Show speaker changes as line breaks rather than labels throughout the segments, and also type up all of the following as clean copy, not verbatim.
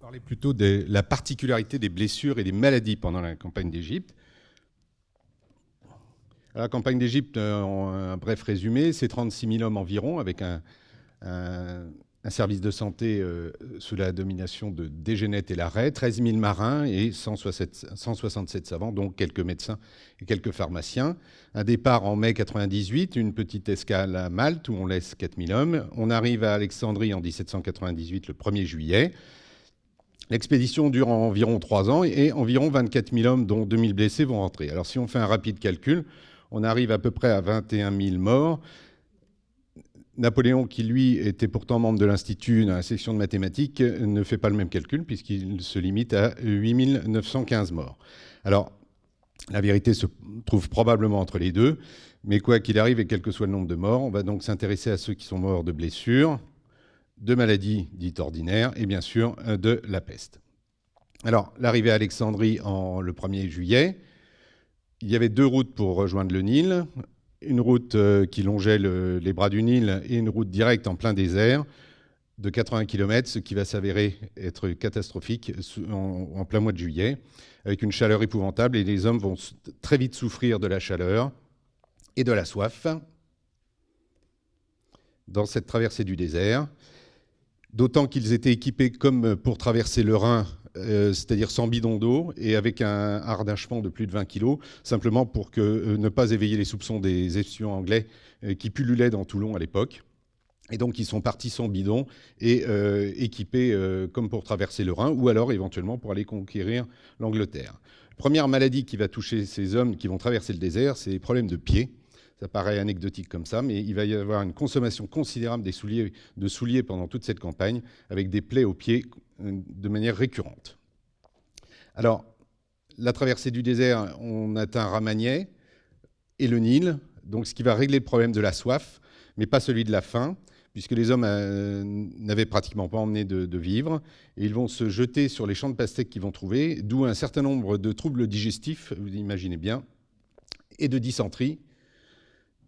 Parler plutôt de la particularité des blessures et des maladies pendant la campagne d'Égypte. La campagne d'Égypte, en un bref résumé, c'est 36 000 hommes environ, avec un service de santé sous la domination de Dégénète et Larrey, 13 000 marins et 167 savants, donc quelques médecins et quelques pharmaciens. Un départ en mai 98, une petite escale à Malte où on laisse 4 000 hommes. On arrive à Alexandrie en 1798, le 1er juillet. L'expédition dure environ 3 ans et environ 24 000 hommes, dont 2 000 blessés, vont rentrer. Alors si on fait un rapide calcul, on arrive à peu près à 21 000 morts. Napoléon, qui lui était pourtant membre de l'Institut dans la section de mathématiques, ne fait pas le même calcul puisqu'il se limite à 8 915 morts. Alors, la vérité se trouve probablement entre les deux, mais quoi qu'il arrive et quel que soit le nombre de morts, on va donc s'intéresser à ceux qui sont morts de blessures, de maladies dites ordinaires et bien sûr de la peste. Alors, l'arrivée à Alexandrie le 1er juillet, il y avait 2 routes pour rejoindre le Nil. Une route qui longeait les bras du Nil et une route directe en plein désert de 80 km, ce qui va s'avérer être catastrophique en plein mois de juillet, avec une chaleur épouvantable, et les hommes vont très vite souffrir de la chaleur et de la soif dans cette traversée du désert, d'autant qu'ils étaient équipés comme pour traverser le Rhin, c'est-à-dire sans bidon d'eau et avec un harnachement de plus de 20 kg, simplement pour ne pas éveiller les soupçons des espions anglais qui pullulaient dans Toulon à l'époque. Et donc ils sont partis sans bidon et équipés comme pour traverser le Rhin, ou alors éventuellement pour aller conquérir l'Angleterre. Première maladie qui va toucher ces hommes qui vont traverser le désert, c'est les problèmes de pieds. Ça paraît anecdotique comme ça, mais il va y avoir une consommation considérable de souliers pendant toute cette campagne, avec des plaies aux pieds de manière récurrente. Alors, la traversée du désert, on atteint Ramagnet et le Nil, donc ce qui va régler le problème de la soif, mais pas celui de la faim, puisque les hommes n'avaient pratiquement pas emmené de vivres, et ils vont se jeter sur les champs de pastèques qu'ils vont trouver, d'où un certain nombre de troubles digestifs, vous imaginez bien, et de dysenterie,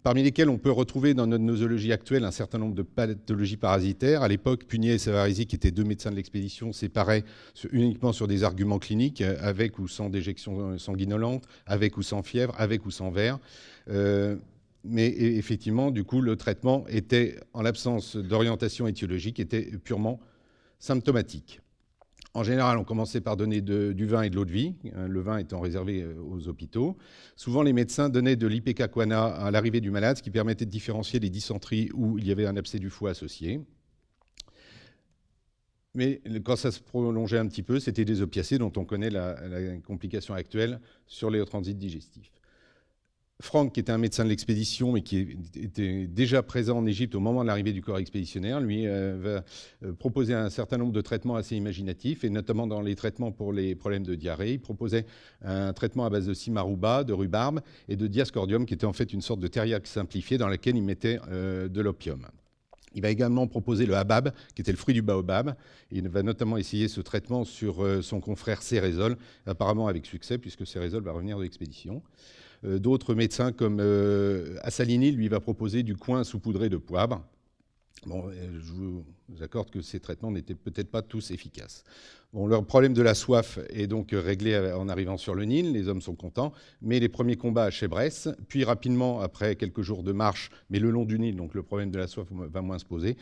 parmi lesquels on peut retrouver dans notre nosologie actuelle un certain nombre de pathologies parasitaires. À l'époque, Punier et Savarisi, qui étaient 2 médecins de l'expédition, séparaient uniquement sur des arguments cliniques, avec ou sans déjection sanguinolente, avec ou sans fièvre, avec ou sans ver. Mais effectivement, du coup, le traitement était, en l'absence d'orientation étiologique, était purement symptomatique. En général, on commençait par donner du vin et de l'eau de vie, le vin étant réservé aux hôpitaux. Souvent, les médecins donnaient de l'ipecacuanha à l'arrivée du malade, ce qui permettait de différencier les dysenteries où il y avait un abcès du foie associé. Mais quand ça se prolongeait un petit peu, c'était des opiacés dont on connaît la complication actuelle sur les transits digestifs. Franck, qui était un médecin de l'expédition et qui était déjà présent en Égypte au moment de l'arrivée du corps expéditionnaire, lui va proposer un certain nombre de traitements assez imaginatifs, et notamment dans les traitements pour les problèmes de diarrhée. Il proposait un traitement à base de simarouba, de rhubarbe et de diascordium, qui était en fait une sorte de thériaque simplifiée dans laquelle il mettait de l'opium. Il va également proposer le habab, qui était le fruit du baobab. Il va notamment essayer ce traitement sur son confrère Cérézol, apparemment avec succès, puisque Cérézol va revenir de l'expédition. D'autres médecins comme Assalini, lui, va proposer du coing saupoudré de poivre. Bon, je vous accorde que ces traitements n'étaient peut-être pas tous efficaces. Bon, leur problème de la soif est donc réglé en arrivant sur le Nil, les hommes sont contents, mais les premiers combats à Chébrès, puis rapidement, après quelques jours de marche, mais le long du Nil, donc le problème de la soif va moins se poser,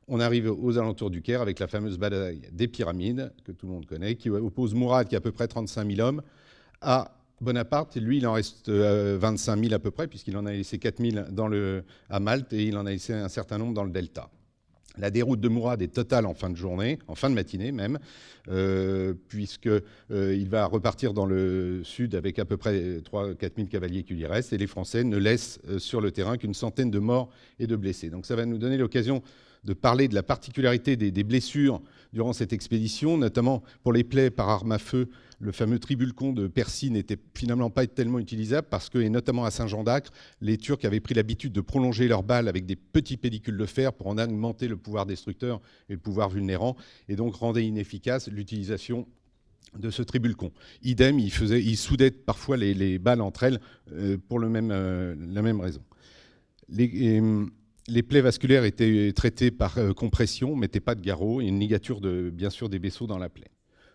on arrive aux alentours du Caire avec la fameuse bataille des pyramides, que tout le monde connaît, qui oppose Mourad, qui a à peu près 35 000 hommes, à Bonaparte. Lui, il en reste 25 000 à peu près, puisqu'il en a laissé 4 000 à Malte, et il en a laissé un certain nombre dans le delta. La déroute de Mourad est totale en fin de journée, en fin de matinée même, puisqu'il va repartir dans le sud avec à peu près 3 000 à 4 000 cavaliers qui lui restent, et les Français ne laissent sur le terrain qu'une centaine de morts et de blessés. Donc ça va nous donner l'occasion de parler de la particularité des blessures durant cette expédition, notamment pour les plaies par arme à feu. Le fameux tribulcon de Percy n'était finalement pas tellement utilisable parce que, et notamment à Saint-Jean-d'Acre, les Turcs avaient pris l'habitude de prolonger leurs balles avec des petits pellicules de fer pour en augmenter le pouvoir destructeur et le pouvoir vulnérant, et donc rendaient inefficace l'utilisation de ce tribulcon. Idem, il soudait parfois les balles entre elles pour la même raison. Les plaies vasculaires étaient traitées par compression, on ne mettait pas de garrot et une ligature bien sûr des vaisseaux dans la plaie.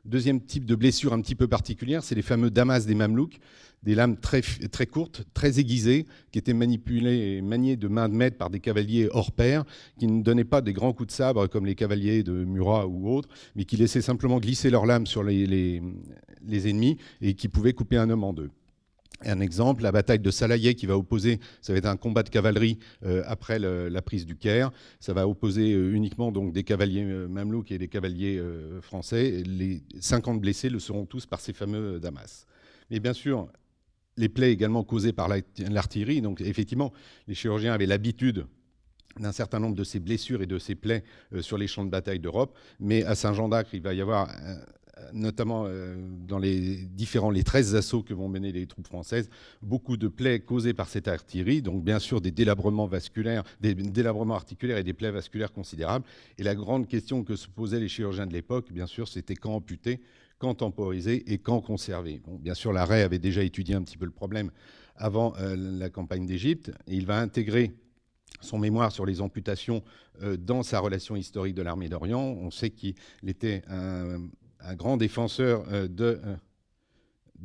Deuxième type de blessure un petit peu particulière, c'est les fameux damas des Mamelouks, des lames très, très courtes, très aiguisées, qui étaient manipulées et maniées de main de maître par des cavaliers hors pair, qui ne donnaient pas des grands coups de sabre comme les cavaliers de Murat ou autres, mais qui laissaient simplement glisser leurs lames sur les ennemis et qui pouvaient couper un homme en deux. Un exemple, la bataille de Salayet qui va opposer, ça va être un combat de cavalerie après la prise du Caire. Ça va opposer uniquement donc des cavaliers mamelouks et des cavaliers français. Les 50 blessés le seront tous par ces fameux damas. Mais bien sûr, les plaies également causées par l'artillerie. Donc effectivement, les chirurgiens avaient l'habitude d'un certain nombre de ces blessures et de ces plaies sur les champs de bataille d'Europe. Mais à Saint-Jean-d'Acre, il va y avoir notamment dans les 13 assauts que vont mener les troupes françaises, beaucoup de plaies causées par cette artillerie, donc bien sûr des délabrements vasculaires, des délabrements articulaires et des plaies vasculaires considérables. Et la grande question que se posaient les chirurgiens de l'époque, bien sûr, c'était quand amputer, quand temporiser et quand conserver. Bon, bien sûr, Larrey avait déjà étudié un petit peu le problème avant la campagne d'Égypte, et il va intégrer son mémoire sur les amputations dans sa relation historique de l'armée d'Orient. On sait qu'il était un grand défenseur de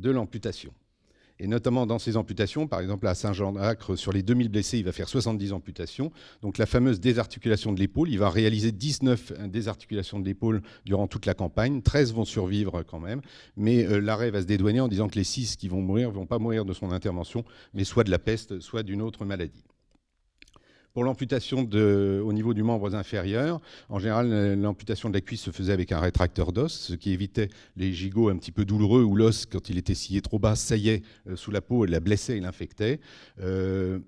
l'amputation. Et notamment dans ces amputations, par exemple à Saint-Jean-d'Acre, sur les 2000 blessés, il va faire 70 amputations. Donc la fameuse désarticulation de l'épaule, il va réaliser 19 désarticulations de l'épaule durant toute la campagne. 13 vont survivre quand même, mais Larrey va se dédouaner en disant que les 6 qui vont mourir ne vont pas mourir de son intervention, mais soit de la peste, soit d'une autre maladie. Pour l'amputation au niveau du membre inférieur, en général, l'amputation de la cuisse se faisait avec un rétracteur d'os, ce qui évitait les gigots un petit peu douloureux où l'os, quand il était scié trop bas, saillait sous la peau et la blessait et l'infectait. Dans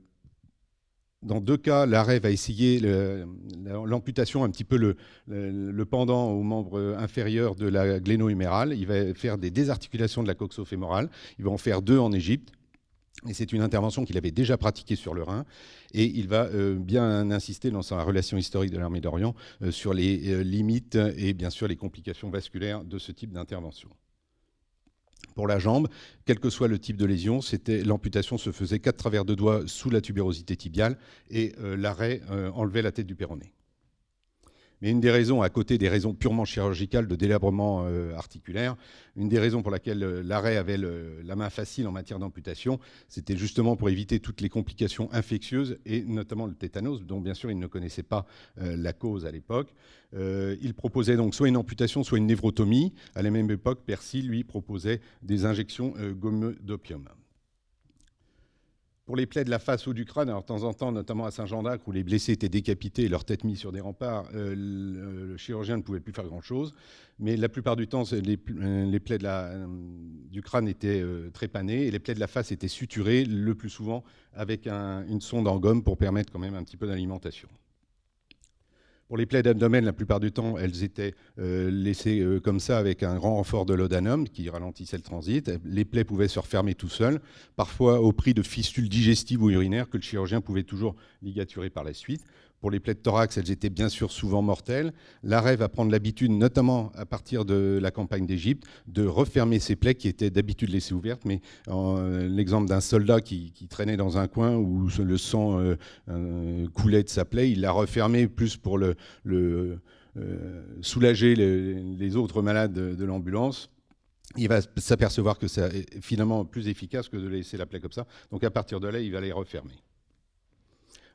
2 cas, Larrey va essayer l'amputation, un petit peu le pendant au membre inférieur de la gléno-humérale. Il va faire des désarticulations de la coxo-fémorale. Il va en faire 2 en Égypte. Et c'est une intervention qu'il avait déjà pratiquée sur le Rhin. Et il va bien insister dans sa relation historique de l'armée d'Orient sur les limites et bien sûr les complications vasculaires de ce type d'intervention. Pour la jambe, quel que soit le type de lésion, l'amputation se faisait 4 travers de doigts sous la tubérosité tibiale et Larrey enlevait la tête du péroné. Mais une des raisons, à côté des raisons purement chirurgicales de délabrement articulaire, une des raisons pour laquelle Larrey avait la main facile en matière d'amputation, c'était justement pour éviter toutes les complications infectieuses et notamment le tétanos, dont bien sûr il ne connaissait pas la cause à l'époque. Il proposait donc soit une amputation, soit une névrotomie. À la même époque, Percy, lui, proposait des injections gommeux d'opium. Pour les plaies de la face ou du crâne, alors de temps en temps, notamment à Saint-Jean-d'Acre, où les blessés étaient décapités et leur tête mise sur des remparts, le chirurgien ne pouvait plus faire grand-chose. Mais la plupart du temps, les plaies du crâne étaient trépanées et les plaies de la face étaient suturées, le plus souvent avec une sonde en gomme pour permettre quand même un petit peu d'alimentation. Pour les plaies d'abdomen, la plupart du temps, elles étaient laissées comme ça avec un grand renfort de laudanum qui ralentissait le transit. Les plaies pouvaient se refermer tout seuls, parfois au prix de fistules digestives ou urinaires que le chirurgien pouvait toujours ligaturer par la suite. Pour les plaies de thorax, elles étaient bien sûr souvent mortelles. Larrey va prendre l'habitude, notamment à partir de la campagne d'Égypte, de refermer ces plaies qui étaient d'habitude laissées ouvertes. Mais l'exemple d'un soldat qui traînait dans un coin où le sang coulait de sa plaie, il l'a refermé plus pour soulager les autres malades de l'ambulance. Il va s'apercevoir que c'est finalement plus efficace que de laisser la plaie comme ça. Donc à partir de là, il va les refermer.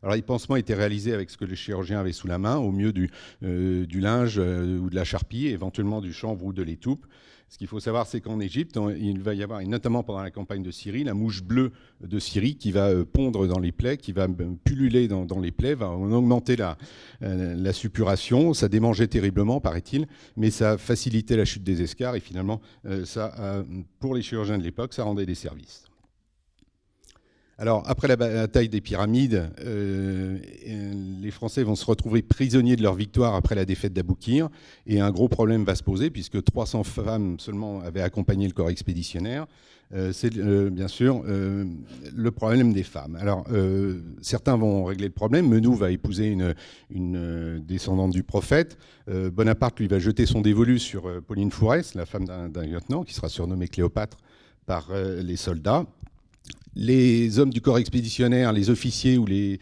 Alors, les pansements étaient réalisés avec ce que le chirurgien avait sous la main, au mieux du linge ou de la charpie, éventuellement du chanvre ou de l'étoupe. Ce qu'il faut savoir, c'est qu'en Égypte, il va y avoir, et notamment pendant la campagne de Syrie, la mouche bleue de Syrie qui va pondre dans les plaies, qui va pulluler dans les plaies, va en augmenter la suppuration. Ça démangeait terriblement, paraît-il, mais ça facilitait la chute des escarres et finalement, pour les chirurgiens de l'époque, ça rendait des services. Alors, après la bataille des Pyramides, les Français vont se retrouver prisonniers de leur victoire après la défaite d'Aboukir. Et un gros problème va se poser, puisque 300 femmes seulement avaient accompagné le corps expéditionnaire. C'est bien sûr le problème des femmes. Alors, certains vont régler le problème. Menou va épouser une descendante du prophète. Bonaparte, lui, va jeter son dévolu sur Pauline Fourès, la femme d'un lieutenant, qui sera surnommée Cléopâtre par les soldats. Les hommes du corps expéditionnaire, les officiers ou les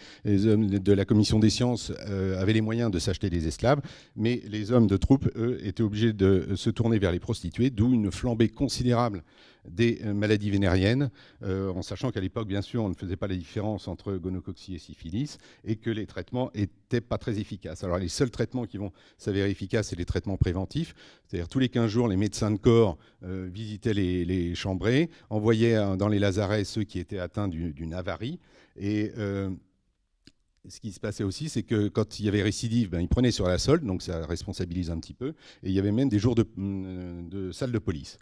hommes de la commission des sciences avaient les moyens de s'acheter des esclaves, mais les hommes de troupe, eux, étaient obligés de se tourner vers les prostituées, d'où une flambée considérable des maladies vénériennes, en sachant qu'à l'époque, bien sûr, on ne faisait pas la différence entre gonocoxie et syphilis, et que les traitements n'étaient pas très efficaces. Alors les seuls traitements qui vont s'avérer efficaces, c'est les traitements préventifs, c'est-à-dire tous les 15 jours, les médecins de corps visitaient les chambrés, envoyaient dans les lazarets ceux qui étaient atteints d'une avarie, et ce qui se passait aussi, c'est que quand il y avait récidive, ils prenaient sur la solde, donc ça responsabilise un petit peu, et il y avait même des jours de salle de police.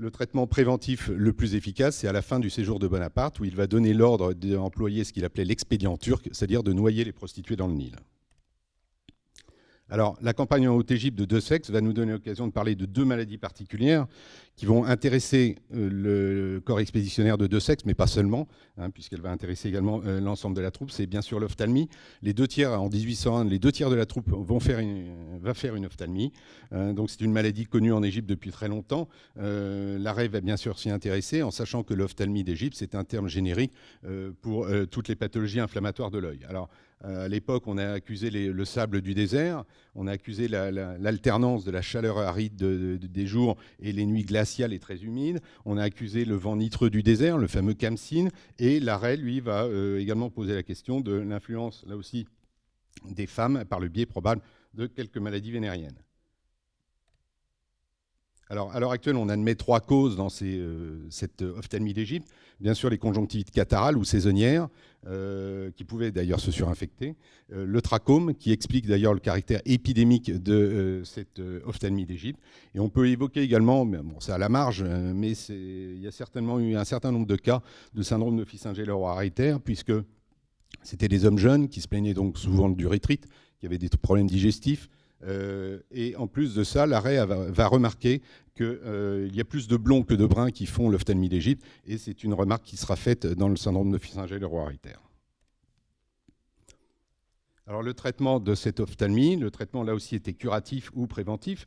Le traitement préventif le plus efficace, c'est à la fin du séjour de Bonaparte, où il va donner l'ordre d'employer ce qu'il appelait l'expédient turc, c'est-à-dire de noyer les prostituées dans le Nil. Alors, la campagne en Haute-Égypte de Desaix va nous donner l'occasion de parler de deux maladies particulières qui vont intéresser le corps expéditionnaire de Desaix, mais pas seulement, puisqu'elle va intéresser également l'ensemble de la troupe. C'est bien sûr l'ophtalmie. Les 2/3, en 1801, les 2/3 de la troupe va faire une ophtalmie. Donc c'est une maladie connue en Égypte depuis très longtemps. L'arrêt va bien sûr s'y intéresser, en sachant que l'ophtalmie d'Égypte, c'est un terme générique pour toutes les pathologies inflammatoires de l'œil. Alors, à l'époque, on a accusé le sable du désert, on a accusé l'alternance de la chaleur aride des jours et les nuits glaciales et très humides, on a accusé le vent nitreux du désert, le fameux Khamsin, et l'arrêt, lui, va également poser la question de l'influence, là aussi, des femmes par le biais probable de quelques maladies vénériennes. Alors, à l'heure actuelle, on admet 3 causes dans cette ophtalmie d'Égypte. Bien sûr, les conjonctivites catarrhales ou saisonnières, qui pouvaient d'ailleurs se surinfecter. Le trachome, qui explique d'ailleurs le caractère épidémique de cette ophtalmie d'Égypte. Et on peut évoquer également, bon, c'est à la marge, mais il y a certainement eu un certain nombre de cas de syndrome de Pfister-Heller-Hereditaire, puisque c'était des hommes jeunes qui se plaignaient donc souvent du rétrite, qui avaient des problèmes digestifs. Et en plus de ça, l'arrêt va remarquer qu'il y a plus de blonds que de bruns qui font l'ophtalmie d'Égypte, et c'est une remarque qui sera faite dans le syndrome de Pfister-Heller-Hereditaire. Alors le traitement de cette ophtalmie, le traitement là aussi était curatif ou préventif.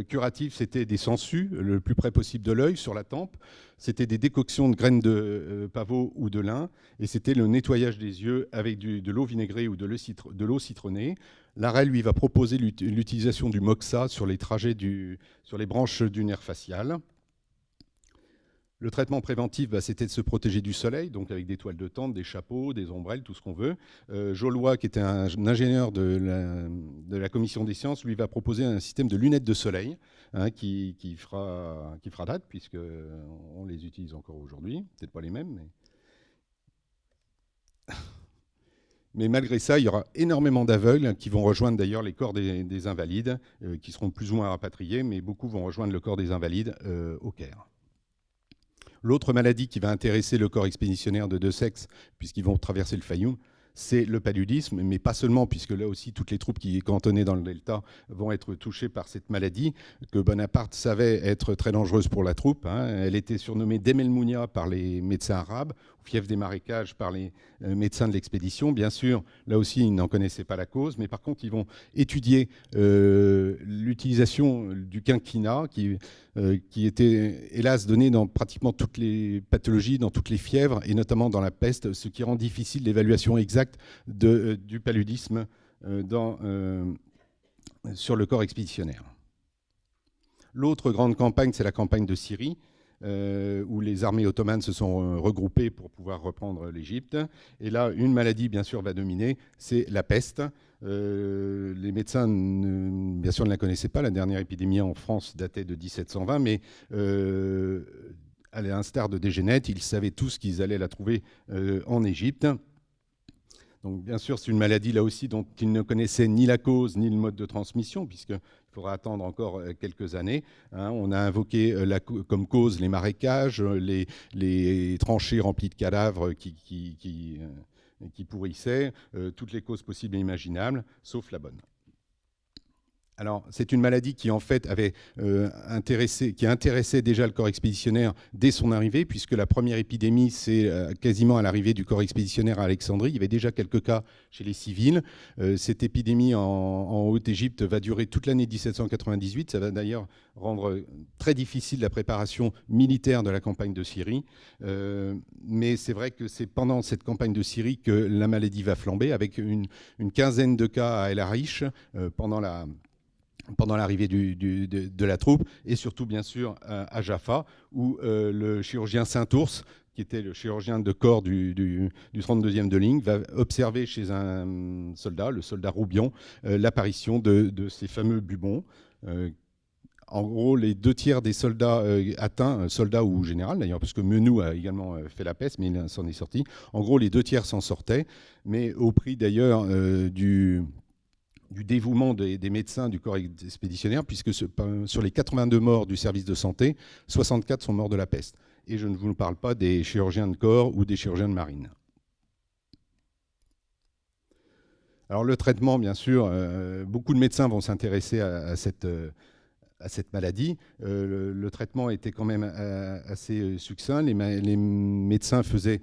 Curatif, c'était des sangsues, le plus près possible de l'œil, sur la tempe. C'était des décoctions de graines de pavot ou de lin. Et c'était le nettoyage des yeux avec de l'eau vinaigrée ou de l'eau citronnée. L'arrêt, lui, va proposer l'utilisation du moxa sur les trajets sur les branches du nerf facial. Le traitement préventif, c'était de se protéger du soleil, donc avec des toiles de tente, des chapeaux, des ombrelles, tout ce qu'on veut. Jollois, qui était un ingénieur de la commission des sciences, lui va proposer un système de lunettes de soleil qui fera date, puisqu'on les utilise encore aujourd'hui. Peut-être pas les mêmes, mais malgré ça, il y aura énormément d'aveugles qui vont rejoindre d'ailleurs les corps des invalides, qui seront plus ou moins rapatriés, mais beaucoup vont rejoindre le corps des invalides au Caire. L'autre maladie qui va intéresser le corps expéditionnaire de Desaix, puisqu'ils vont traverser le Fayoum, c'est le paludisme, mais pas seulement, puisque là aussi, toutes les troupes qui cantonnées dans le delta vont être touchées par cette maladie, que Bonaparte savait être très dangereuse pour la troupe. Elle était surnommée Demelmounia par les médecins arabes, fièvre des marécages par les médecins de l'expédition. Bien sûr, là aussi, ils n'en connaissaient pas la cause, mais par contre, ils vont étudier l'utilisation du quinquina, qui était, hélas, donné dans pratiquement toutes les pathologies, dans toutes les fièvres, et notamment dans la peste, ce qui rend difficile l'évaluation exacte du paludisme sur le corps expéditionnaire. L'autre grande campagne, c'est la campagne de Syrie, où les armées ottomanes se sont regroupées pour pouvoir reprendre l'Égypte. Et là, une maladie, bien sûr, va dominer, c'est la peste. Les médecins, bien sûr, ne la connaissaient pas. La dernière épidémie en France datait de 1720, mais à l'instar de Dégénète, ils savaient tous qu'ils allaient la trouver en Égypte. Donc, bien sûr, c'est une maladie, là aussi, dont ils ne connaissaient ni la cause, ni le mode de transmission, puisqu'il faudra attendre encore quelques années. Hein. On a invoqué comme cause les marécages, les tranchées remplies de cadavres qui pourrissaient, toutes les causes possibles et imaginables, sauf la bonne. Alors, c'est une maladie qui, en fait, avait qui a intéressé déjà le corps expéditionnaire dès son arrivée, puisque la première épidémie, c'est quasiment à l'arrivée du corps expéditionnaire à Alexandrie. Il y avait déjà quelques cas chez les civils. Cette épidémie en Haute-Égypte va durer toute l'année 1798. Ça va d'ailleurs rendre très difficile la préparation militaire de la campagne de Syrie. Mais c'est vrai que c'est pendant cette campagne de Syrie que la maladie va flamber, avec une quinzaine de cas à El Arish pendant l'arrivée de la troupe, et surtout, bien sûr, à Jaffa, où le chirurgien Saint-Ours, qui était le chirurgien de corps du 32e de ligne, va observer chez un soldat, le soldat Roubion, l'apparition de ces fameux bubons. En gros, les 2 tiers des soldats atteints, soldats ou général d'ailleurs, parce que Menou a également fait la peste, mais il s'en est sorti. En gros, les 2 tiers s'en sortaient, mais au prix d'ailleurs du dévouement des médecins du corps expéditionnaire, puisque sur les 82 morts du service de santé, 64 sont morts de la peste. Et je ne vous parle pas des chirurgiens de corps ou des chirurgiens de marine. Alors le traitement, bien sûr, beaucoup de médecins vont s'intéresser à cette maladie. Le traitement était quand même assez succinct. Les médecins faisaient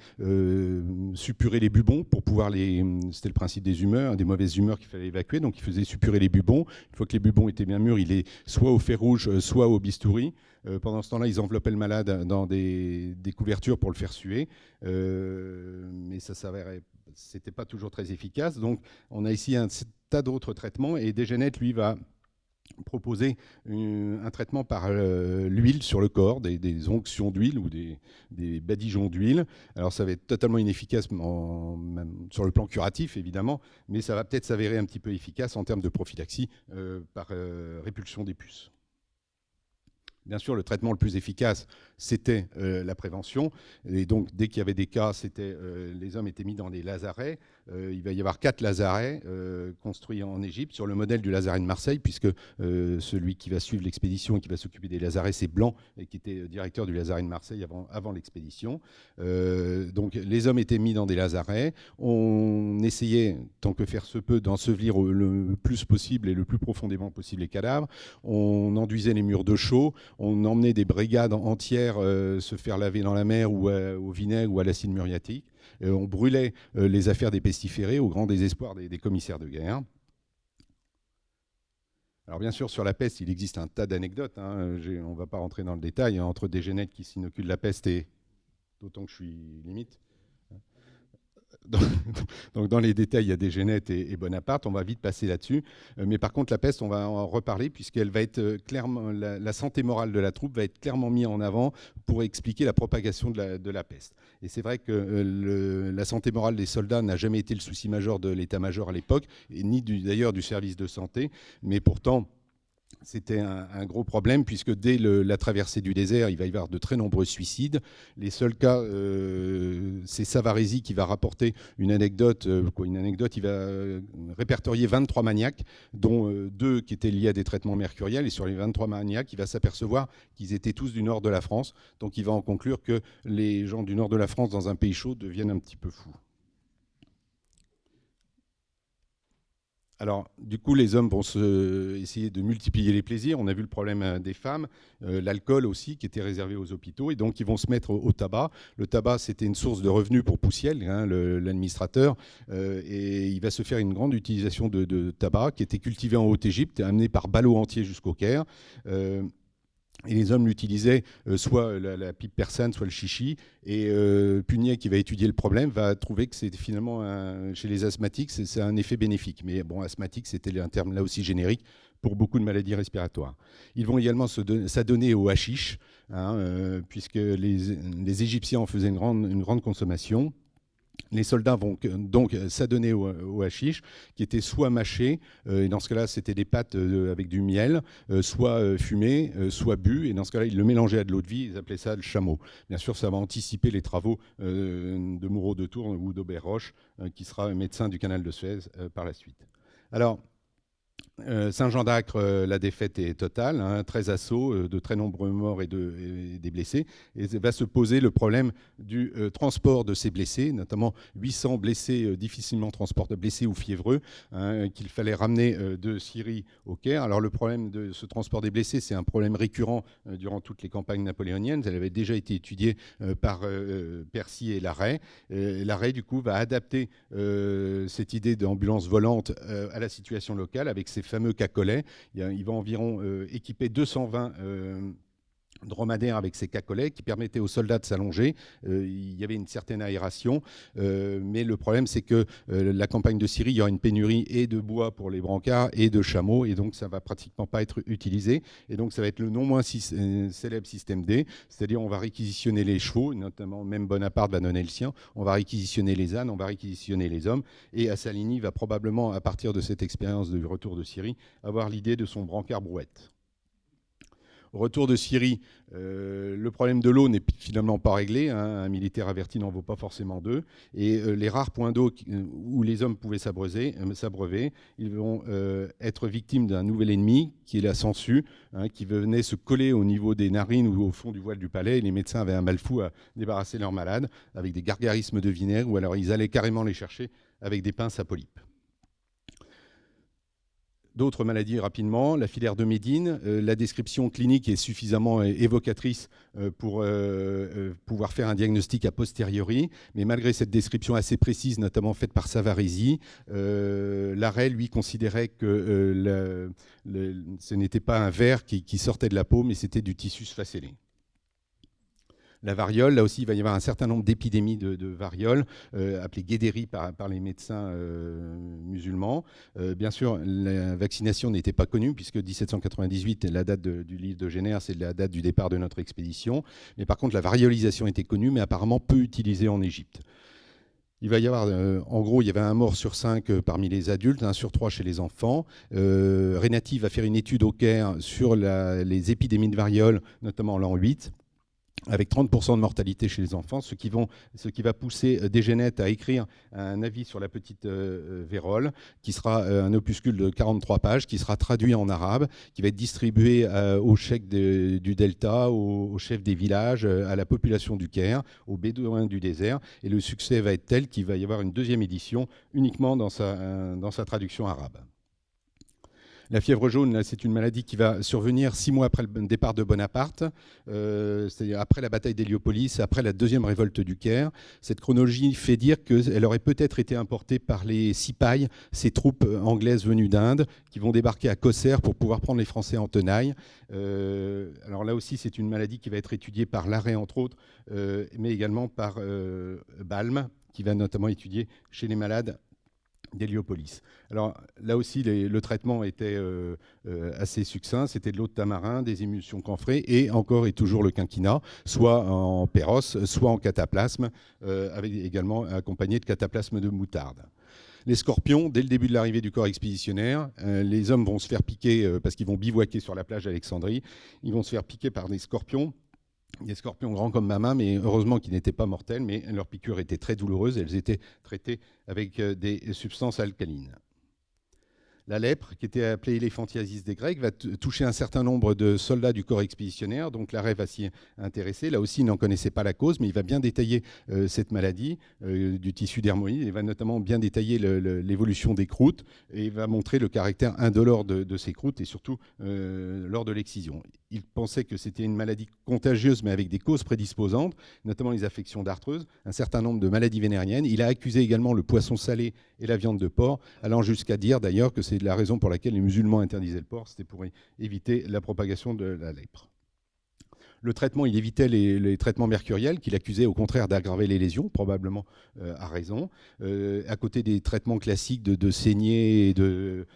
suppurer les bubons pour pouvoir c'était le principe des humeurs, des mauvaises humeurs qu'il fallait évacuer. Donc ils faisaient suppurer les bubons. Une fois que les bubons étaient bien mûrs, ils les soit au fer rouge, soit au bistouri. Pendant ce temps-là, ils enveloppaient le malade dans des couvertures pour le faire suer. Mais ça s'avérait, c'était pas toujours très efficace. Donc on a ici un tas d'autres traitements, et Desgenettes, lui, va proposer un traitement par l'huile sur le corps, des onctions d'huile ou des badigeons d'huile. Alors ça va être totalement inefficace même sur le plan curatif, évidemment, mais ça va peut-être s'avérer un petit peu efficace en termes de prophylaxie par répulsion des puces. Bien sûr, le traitement le plus efficace, c'était la prévention. Et donc, dès qu'il y avait des cas, les hommes étaient mis dans des lazarets. Il va y avoir 4 lazarets construits en Égypte sur le modèle du lazaret de Marseille, puisque celui qui va suivre l'expédition et qui va s'occuper des lazarets, c'est Blanc, et qui était directeur du lazaret de Marseille avant l'expédition. Donc, les hommes étaient mis dans des lazarets. On essayait, tant que faire se peut, d'ensevelir le plus possible et le plus profondément possible les cadavres. On enduisait les murs de chaux. On emmenait des brigades entières se faire laver dans la mer ou au vinaigre ou à l'acide muriatique. On brûlait les affaires des pestiférés au grand désespoir des commissaires de guerre. Alors bien sûr, sur la peste, il existe un tas d'anecdotes. Hein. On ne va pas rentrer dans le détail, hein, entre Desgenettes qui s'inoculent la peste et... D'autant que je suis limite. Donc dans les détails, il y a Desgenettes et Bonaparte, on va vite passer là-dessus. Mais par contre, la peste, on va en reparler, puisqu'elle va être clairement, la santé morale de la troupe va être clairement mise en avant pour expliquer la propagation de la peste. Et c'est vrai que la santé morale des soldats n'a jamais été le souci majeur de l'état-major à l'époque, ni d'ailleurs du service de santé, mais pourtant... C'était un gros problème, puisque dès la traversée du désert, il va y avoir de très nombreux suicides. Les seuls cas, c'est Savaresi qui va rapporter une anecdote. Il va répertorier 23 maniaques, dont 2 qui étaient liés à des traitements mercuriels. Et sur les 23 maniaques, il va s'apercevoir qu'ils étaient tous du nord de la France. Donc il va en conclure que les gens du nord de la France, dans un pays chaud, deviennent un petit peu fous. Alors, du coup, les hommes vont essayer de multiplier les plaisirs. On a vu le problème des femmes, l'alcool aussi, qui était réservé aux hôpitaux. Et donc, ils vont se mettre au tabac. Le tabac, c'était une source de revenus pour Poussiel, hein, l'administrateur. Et il va se faire une grande utilisation de tabac, qui était cultivé en Haute-Égypte, amené par ballots entiers jusqu'au Caire. Et les hommes l'utilisaient soit la pipe persane, soit le chichi. Et Punier, qui va étudier le problème, va trouver que c'est finalement, chez les asthmatiques, c'est un effet bénéfique. Mais bon, asthmatique, c'était un terme là aussi générique pour beaucoup de maladies respiratoires. Ils vont également s'adonner au hashish, hein, puisque les Égyptiens en faisaient une grande consommation. Les soldats vont donc s'adonner au hashish, qui était soit mâché, et dans ce cas-là, c'était des pâtes avec du miel, soit fumé, soit bu, et dans ce cas-là, ils le mélangeaient à de l'eau de vie, ils appelaient ça le chameau. Bien sûr, ça va anticiper les travaux de Moureau de Tours ou d'Aubert Roche, qui sera médecin du canal de Suez par la suite. Alors, Saint-Jean d'Acre, la défaite est totale, hein, 13 assauts, de très nombreux morts et des blessés. Et va se poser le problème du transport de ces blessés, notamment 800 blessés difficilement transportables, blessés ou fiévreux, hein, qu'il fallait ramener de Syrie au Caire. Alors le problème de ce transport des blessés, c'est un problème récurrent durant toutes les campagnes napoléoniennes. Elle avait déjà été étudiée par Percy et Larrey. Larrey, du coup, va adapter cette idée d'ambulance volante à la situation locale avec ses fameux cacolets. Il va environ équiper 220 dromadaire avec ses cacolets qui permettaient aux soldats de s'allonger. Il y avait une certaine aération, mais le problème c'est que la campagne de Syrie, il y aura une pénurie et de bois pour les brancards et de chameaux, et donc ça va pratiquement pas être utilisé. Et donc ça va être le non moins célèbre système D, c'est-à-dire on va réquisitionner les chevaux, notamment même Bonaparte va donner le sien, on va réquisitionner les ânes, on va réquisitionner les hommes, et Assalini va probablement, à partir de cette expérience du retour de Syrie, avoir l'idée de son brancard brouette. Au retour de Syrie, le problème de l'eau n'est finalement pas réglé. Hein. Un militaire averti n'en vaut pas forcément deux. Et les rares points d'eau où les hommes pouvaient s'abreuver, ils vont être victimes d'un nouvel ennemi, qui est la sangsue, hein, qui venait se coller au niveau des narines ou au fond du voile du palais. Et les médecins avaient un mal fou à débarrasser leurs malades avec des gargarismes de vinaigre, ou alors ils allaient carrément les chercher avec des pinces à polypes. D'autres maladies rapidement, la filaire de Médine, la description clinique est suffisamment évocatrice pour pouvoir faire un diagnostic a posteriori, mais malgré cette description assez précise, notamment faite par Savaresi, Larrey, lui, considérait que ce n'était pas un ver qui sortait de la peau, mais c'était du tissu sphacellé. La variole, là aussi, il va y avoir un certain nombre d'épidémies de variole, appelées guédéries par les médecins musulmans. Bien sûr, la vaccination n'était pas connue, puisque 1798, la date du livre de Jenner, c'est la date du départ de notre expédition. Mais par contre, la variolisation était connue, mais apparemment peu utilisée en Égypte. Il va y avoir, en gros, il y avait un mort sur 5 parmi les adultes, 1 sur 3 chez les enfants. Renati va faire une étude au Caire sur les épidémies de variole, notamment en l'an 8. Avec 30% de mortalité chez les enfants, ce qui va pousser Desgenettes à écrire un avis sur la petite vérole, qui sera un opuscule de 43 pages, qui sera traduit en arabe, qui va être distribué aux cheikhs du Delta, aux chefs des villages, à la population du Caire, aux bédouins du désert. Et le succès va être tel qu'il va y avoir une deuxième édition uniquement dans sa traduction arabe. La fièvre jaune, c'est une maladie qui va survenir 6 mois après le départ de Bonaparte, c'est-à-dire après la bataille d'Héliopolis, après la deuxième révolte du Caire. Cette chronologie fait dire qu'elle aurait peut-être été importée par les Sipahs, ces troupes anglaises venues d'Inde, qui vont débarquer à Kosser pour pouvoir prendre les Français en tenaille. Alors là aussi, c'est une maladie qui va être étudiée par Larrey, entre autres, mais également par Balme, qui va notamment étudier chez les malades d'Héliopolis. Alors là aussi, le traitement était assez succinct. C'était de l'eau de tamarin, des émulsions camphrées et encore et toujours le quinquina, soit en péros, soit en cataplasme, avec également accompagné de cataplasme de moutarde. Les scorpions, dès le début de l'arrivée du corps expéditionnaire, les hommes vont se faire piquer parce qu'ils vont bivouaquer sur la plage d'Alexandrie. Ils vont se faire piquer par des scorpions grands comme ma main, mais heureusement qu'ils n'étaient pas mortels, mais leurs piqûres étaient très douloureuses et elles étaient traitées avec des substances alcalines. La lèpre, qui était appelée éléphantiasis des Grecs, va toucher un certain nombre de soldats du corps expéditionnaire, donc Larrey va s'y intéresser. Là aussi, il n'en connaissait pas la cause, mais il va bien détailler cette maladie du tissu dermoïde. Il va notamment bien détailler l'évolution des croûtes et il va montrer le caractère indolore de ces croûtes et surtout lors de l'excision. Il pensait que c'était une maladie contagieuse, mais avec des causes prédisposantes, notamment les affections dartreuses, un certain nombre de maladies vénériennes. Il a accusé également le poisson salé et la viande de porc, allant jusqu'à dire d'ailleurs que c'est la raison pour laquelle les musulmans interdisaient le porc, c'était pour éviter la propagation de la lèpre. Le traitement, il évitait les traitements mercuriels, qu'il accusait au contraire d'aggraver les lésions, probablement à raison, à côté des traitements classiques de saignée et de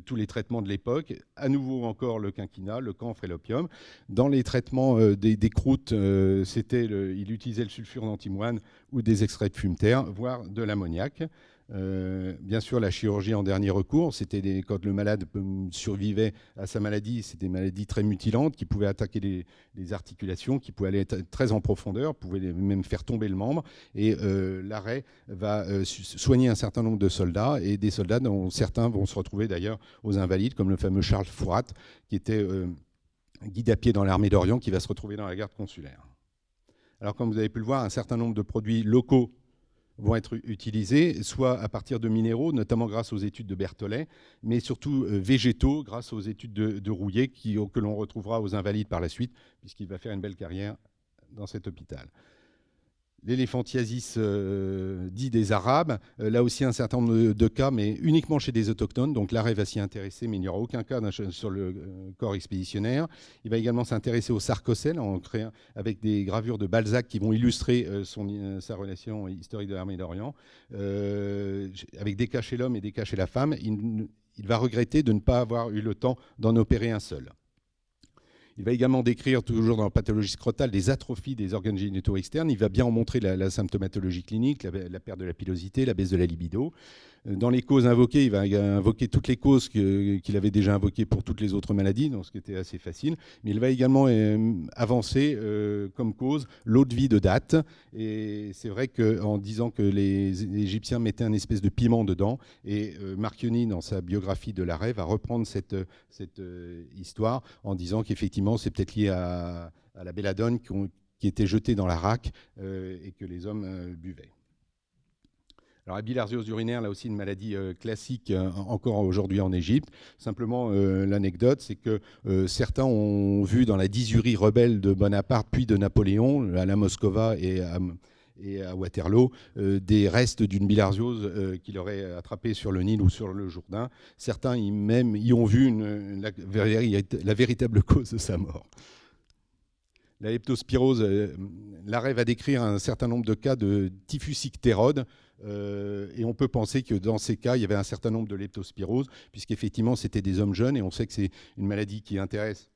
tous les traitements de l'époque. À nouveau encore le quinquina, le camphre et l'opium. Dans les traitements des croûtes, il utilisait le sulfure d'antimoine ou des extraits de fumeterre, voire de l'ammoniac. Bien sûr, la chirurgie en dernier recours, c'était quand le malade survivait à sa maladie, c'était des maladies très mutilantes qui pouvaient attaquer les articulations, qui pouvaient aller très en profondeur, pouvaient même faire tomber le membre. Et l'arrêt va soigner un certain nombre de soldats, et des soldats dont certains vont se retrouver d'ailleurs aux Invalides, comme le fameux Charles Fourat, qui était guide à pied dans l'armée d'Orient, qui va se retrouver dans la garde consulaire. Alors, comme vous avez pu le voir, un certain nombre de produits locaux vont être utilisés, soit à partir de minéraux, notamment grâce aux études de Berthollet, mais surtout végétaux, grâce aux études de Rouillet, que l'on retrouvera aux Invalides par la suite, puisqu'il va faire une belle carrière dans cet hôpital. L'éléphantiasis dit des Arabes, là aussi un certain nombre de cas, mais uniquement chez des autochtones, donc l'arrêt va s'y intéresser, mais il n'y aura aucun cas sur le corps expéditionnaire. Il va également s'intéresser au sarcocèle, avec des gravures de Balzac qui vont illustrer sa relation historique de l'armée d'Orient, avec des cas chez l'homme et des cas chez la femme. Il va regretter de ne pas avoir eu le temps d'en opérer un seul. Il va également décrire, toujours dans la pathologie scrotale, des atrophies des organes génitaux externes. Il va bien en montrer la symptomatologie clinique, la perte de la pilosité, la baisse de la libido. Dans les causes invoquées, il va invoquer toutes les causes qu'il avait déjà invoquées pour toutes les autres maladies, donc ce qui était assez facile. Mais il va également avancer comme cause l'eau de vie de date. Et c'est vrai qu'en disant que les Égyptiens mettaient un espèce de piment dedans, et Marchionni, dans sa biographie de l'arrêt, va reprendre cette histoire en disant qu'effectivement, c'est peut-être lié à la belladone qui était jetée dans la raque et que les hommes buvaient. Alors la bilharziose urinaire, là aussi une maladie classique encore aujourd'hui en Égypte. Simplement, l'anecdote, c'est que certains ont vu dans la dysurie rebelle de Bonaparte puis de Napoléon, à la Moscova et à Waterloo, des restes d'une bilharziose qu'il aurait attrapé sur le Nil ou sur le Jourdain. Certains y ont vu la véritable cause de sa mort. La leptospirose, l'arrêt va décrire un certain nombre de cas de typhus ictérode, et on peut penser que dans ces cas, il y avait un certain nombre de leptospirose, puisqu'effectivement, c'était des hommes jeunes, et on sait que c'est une maladie qui intéresse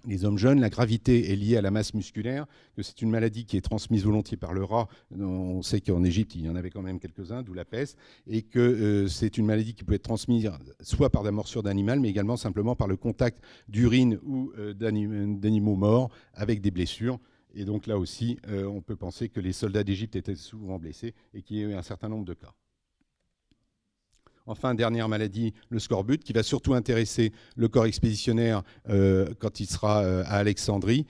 les hommes jeunes. La gravité est liée à la masse musculaire, que c'est une maladie qui est transmise volontiers par le rat. On sait qu'en Égypte, il y en avait quand même quelques-uns, d'où la peste, et que c'est une maladie qui peut être transmise soit par la morsure d'animal, mais également simplement par le contact d'urine ou d'animaux morts avec des blessures. Et donc là aussi, on peut penser que les soldats d'Égypte étaient souvent blessés et qu'il y a eu un certain nombre de cas. Enfin, dernière maladie, le scorbut, qui va surtout intéresser le corps expéditionnaire quand il sera à Alexandrie,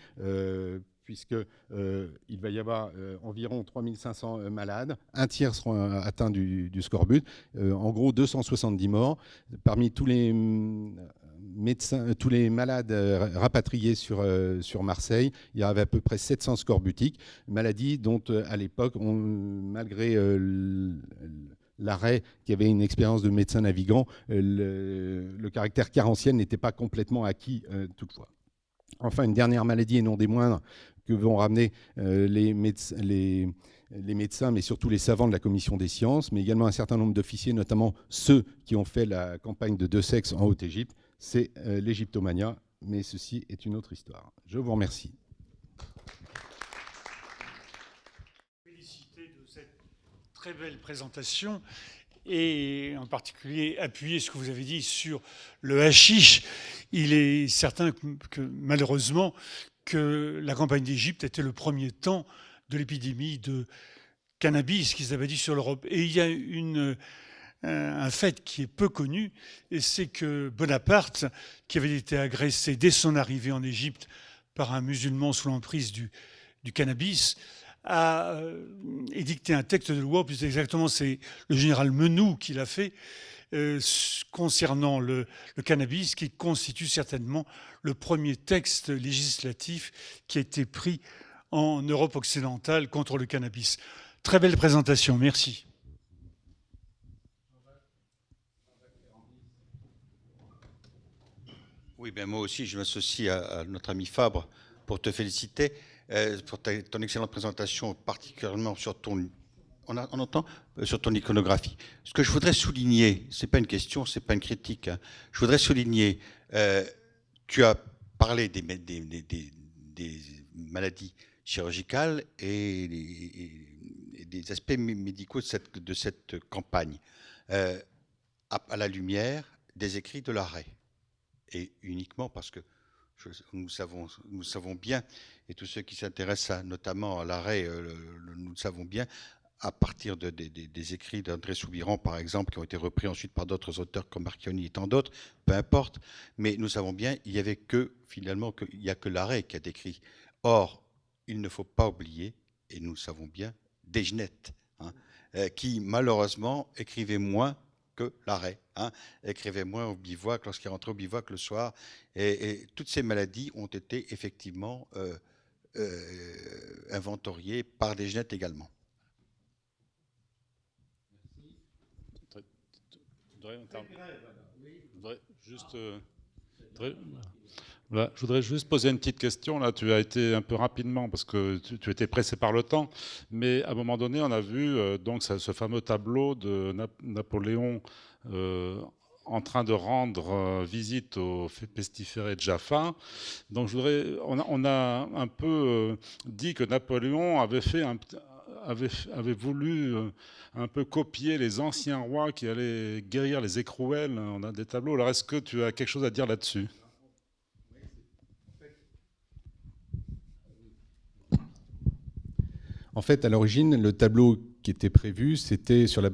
puisqu'il va y avoir environ 3500 malades, un tiers seront atteints du scorbut, en gros 270 morts. Parmi tous les tous les malades rapatriés sur Marseille, il y avait à peu près 700 scorbutiques, maladie dont à l'époque, malgré l'arrêt, qui avait une expérience de médecin navigant, le caractère carentiel n'était pas complètement acquis toutefois. Enfin, une dernière maladie, et non des moindres, que vont ramener les médecins, mais surtout les savants de la Commission des sciences, mais également un certain nombre d'officiers, notamment ceux qui ont fait la campagne de deux sexes en Haute-Égypte, c'est l'égyptomania, mais ceci est une autre histoire. Je vous remercie.
Très belle présentation, et en particulier appuyer ce que vous avez dit sur le hashish. Il est certain que malheureusement que la campagne d'Égypte était le premier temps de l'épidémie de cannabis qu'ils avaient dit sur l'Europe. Et il y a un fait qui est peu connu, et c'est que Bonaparte, qui avait été agressé dès son arrivée en Égypte par un musulman sous l'emprise du cannabis, a édicté un texte de loi, plus exactement c'est le général Menou qui l'a fait, concernant le cannabis, qui constitue certainement le premier texte législatif qui a été pris en Europe occidentale contre le cannabis. Très belle présentation, merci.
Oui, ben moi aussi, je m'associe à notre ami Fabre pour te féliciter pour ton excellente présentation, particulièrement sur ton, on entend, sur ton iconographie. Ce que je voudrais souligner, c'est pas une question, c'est pas une critique, hein. Je voudrais souligner, tu as parlé des maladies chirurgicales et des aspects médicaux de cette campagne, à la lumière des écrits de l'arrêt. Et uniquement parce que nous savons bien, et tous ceux qui s'intéressent notamment à l'arrêt, nous le savons bien, à partir des écrits d'André Soubiran, par exemple, qui ont été repris ensuite par d'autres auteurs comme Marchionni et tant d'autres, peu importe, mais nous savons bien, il n'y a que l'arrêt qui a décrit. Or, il ne faut pas oublier, et nous savons bien, Desgenettes, qui malheureusement écrivait moins que l'arrêt, écrivait moins au bivouac lorsqu'il rentrait au bivouac le soir, et toutes ces maladies ont été effectivement inventoriées par Desgenettes également.
Je voudrais juste poser une petite question. Là, tu as été un peu rapidement parce que tu étais pressé par le temps. Mais à un moment donné, on a vu donc ce fameux tableau de Napoléon en train de rendre visite au pestiféré de Jaffa. Donc, on a un peu dit que Napoléon avait voulu un peu copier les anciens rois qui allaient guérir les écrouelles. On a des tableaux. Alors, est-ce que tu as quelque chose à dire là-dessus ?
En fait, à l'origine, le tableau qui était prévu, c'était sur la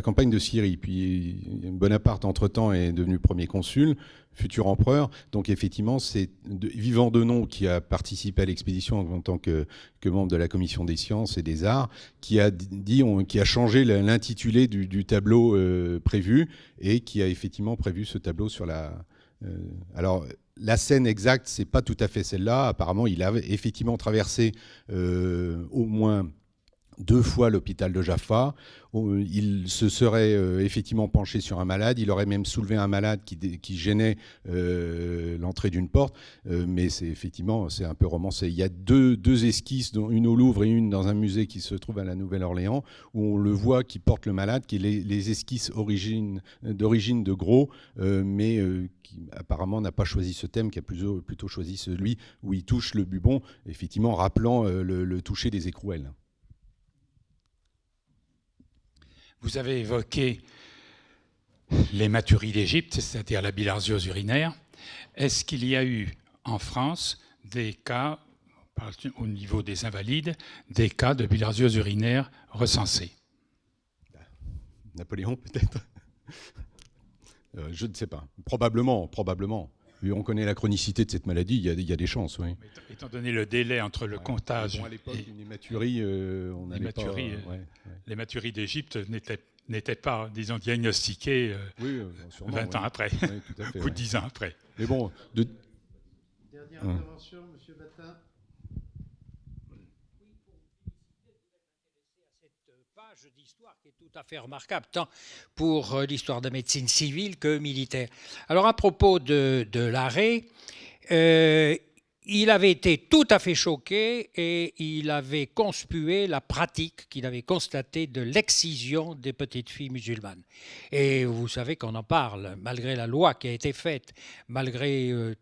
campagne de Syrie. Puis Bonaparte, entre-temps, est devenu premier consul, futur empereur. Donc effectivement, c'est Vivant Denon qui a participé à l'expédition en tant que membre de la commission des sciences et des arts, qui a changé l'intitulé du tableau prévu et qui a effectivement prévu ce tableau sur la... alors, la scène exacte, c'est pas tout à fait celle-là. Apparemment, il a effectivement traversé au moins 2 fois l'hôpital de Jaffa. Il se serait effectivement penché sur un malade. Il aurait même soulevé un malade qui gênait l'entrée d'une porte. Mais c'est un peu romancé. Il y a deux esquisses, dont une au Louvre et une dans un musée qui se trouve à la Nouvelle-Orléans, où on le voit qui porte le malade, qui est les esquisses d'origine de Gros, mais qui apparemment n'a pas choisi ce thème, qui a plutôt choisi celui où il touche le bubon, effectivement rappelant le toucher des écrouelles.
Vous avez évoqué l'hématurie d'Égypte, c'est-à-dire la bilharziose urinaire. Est-ce qu'il y a eu en France des cas, au niveau des invalides, des cas de bilharziose urinaire recensés?
Napoléon, peut-être. Je ne sais pas. Probablement. On connaît la chronicité de cette maladie, il y a des chances, oui.
Étant donné le délai entre le comptage...
Bon, à l'époque, une hématurie, on n'avait pas...
L'hématurie d'Égypte n'était pas, disons, diagnostiquée 20 ans après,
oui, tout à fait,
ou 10 ans après.
Mais bon...
Dernière intervention, M. Batin.
Page d'histoire qui est tout à fait remarquable, tant pour l'histoire de médecine civile que militaire. Alors à propos de l'arrêt, il avait été tout à fait choqué et il avait conspué la pratique qu'il avait constatée de l'excision des petites filles musulmanes. Et vous savez qu'on en parle, malgré la loi qui a été faite, malgré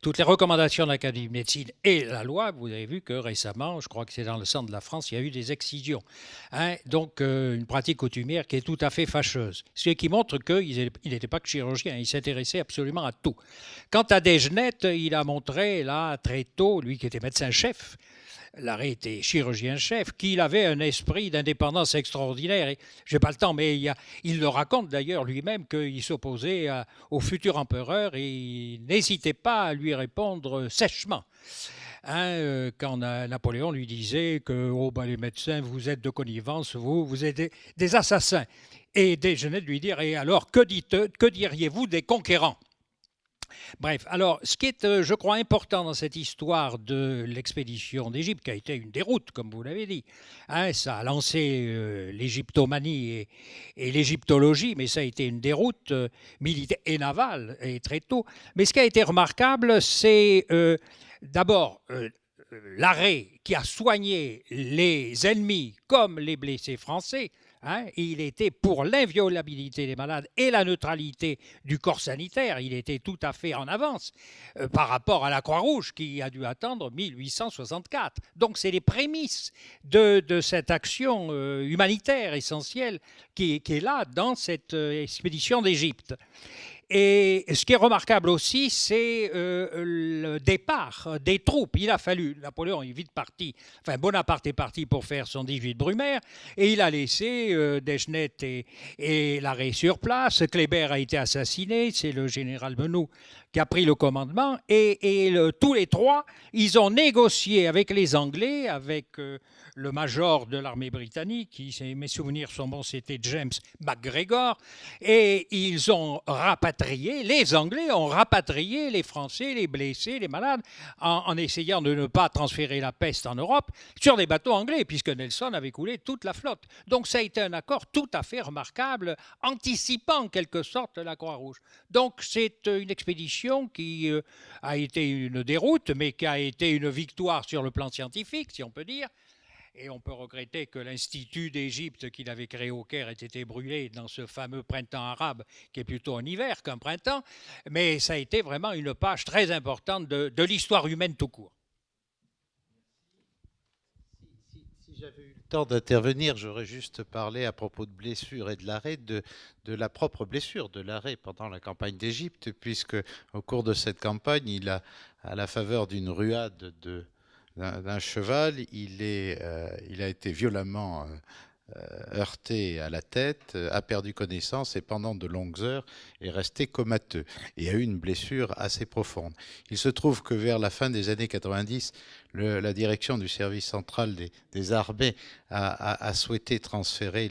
toutes les recommandations de l'Académie de médecine et la loi, vous avez vu que récemment, je crois que c'est dans le centre de la France, il y a eu des excisions. Donc une pratique coutumière qui est tout à fait fâcheuse. Ce qui montre qu'il n'était pas que chirurgien, il s'intéressait absolument à tout. Quant à Desgenettes, il a montré là très tôt, lui qui était médecin-chef, Larrey était chirurgien-chef, qu'il avait un esprit d'indépendance extraordinaire. Je n'ai pas le temps, mais il le raconte d'ailleurs lui-même qu'il s'opposait au futur empereur et il n'hésitait pas à lui répondre sèchement. Quand Napoléon lui disait que les médecins, vous êtes de connivence, vous êtes des assassins. Et Desgenettes lui dire, et alors que diriez-vous des conquérants ? Bref, alors, ce qui est, je crois, important dans cette histoire de l'expédition d'Égypte, qui a été une déroute, comme vous l'avez dit, ça a lancé l'égyptomanie et l'égyptologie, mais ça a été une déroute militaire et navale, et très tôt. Mais ce qui a été remarquable, c'est d'abord l'arrêt qui a soigné les ennemis comme les blessés français, Hein, il était pour l'inviolabilité des malades et la neutralité du corps sanitaire. Il était tout à fait en avance par rapport à la Croix-Rouge qui a dû attendre 1864. Donc c'est les prémices de cette action humanitaire essentielle qui est là dans cette expédition d'Égypte. Et ce qui est remarquable aussi, c'est le départ des troupes. Il a fallu, Napoléon est vite parti, enfin Bonaparte est parti pour faire son 18 Brumaire, et il a laissé Deschnett et Larrey sur place. Kléber a été assassiné, c'est le général Menou qui a pris le commandement, et tous les trois, ils ont négocié avec les Anglais, avec le major de l'armée britannique, qui, si mes souvenirs sont bons, c'était James MacGregor, et ils ont rapatrié, les Anglais ont rapatrié les Français, les blessés, les malades, en essayant de ne pas transférer la peste en Europe sur des bateaux anglais, puisque Nelson avait coulé toute la flotte. Donc ça a été un accord tout à fait remarquable, anticipant en quelque sorte la Croix-Rouge. Donc c'est une expédition qui a été une déroute, mais qui a été une victoire sur le plan scientifique, si on peut dire. Et on peut regretter que l'Institut d'Égypte qu'il avait créé au Caire ait été brûlé dans ce fameux printemps arabe, qui est plutôt un hiver qu'un printemps. Mais ça a été vraiment une page très importante de l'histoire humaine tout court.
Si j'avais eu le temps d'intervenir, j'aurais juste parlé à propos de blessures et de l'arrêt, de la propre blessure de l'arrêt pendant la campagne d'Égypte, puisque au cours de cette campagne, il a, à la faveur d'une ruade d'un cheval, il a été violemment heurté à la tête, a perdu connaissance et pendant de longues heures est resté comateux et a eu une blessure assez profonde. Il se trouve que vers la fin des années 90, la direction du service central des armées a souhaité transférer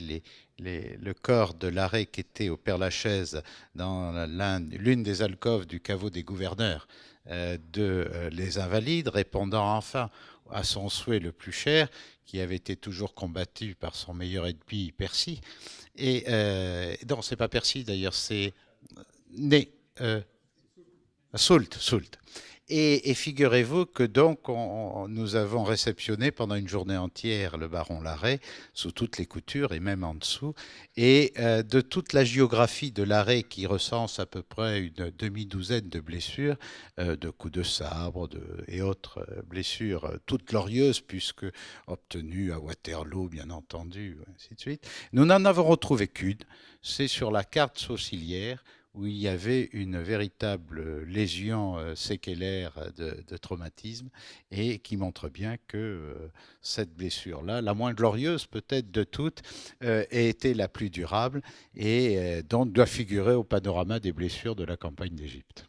le corps de l'arrêt qui était au Père-Lachaise dans l'une des alcôves du caveau des gouverneurs les Invalides, répondant enfin à son souhait le plus cher, qui avait été toujours combattu par son meilleur ennemi, Percy. Et non, c'est pas Percy d'ailleurs, c'est Soult. Et figurez-vous que donc nous avons réceptionné pendant une journée entière le baron Larrey sous toutes les coutures et même en dessous, et de toute la géographie de Larrey qui recense à peu près une demi-douzaine de blessures, de coups de sabre et autres blessures toutes glorieuses puisque obtenues à Waterloo bien entendu, ainsi de suite. Nous n'en avons retrouvé qu'une, c'est sur la carte sourcilière où il y avait une véritable lésion séquelaire de traumatisme et qui montre bien que cette blessure-là, la moins glorieuse peut-être de toutes, a été la plus durable et donc doit figurer au panorama des blessures de la campagne d'Égypte.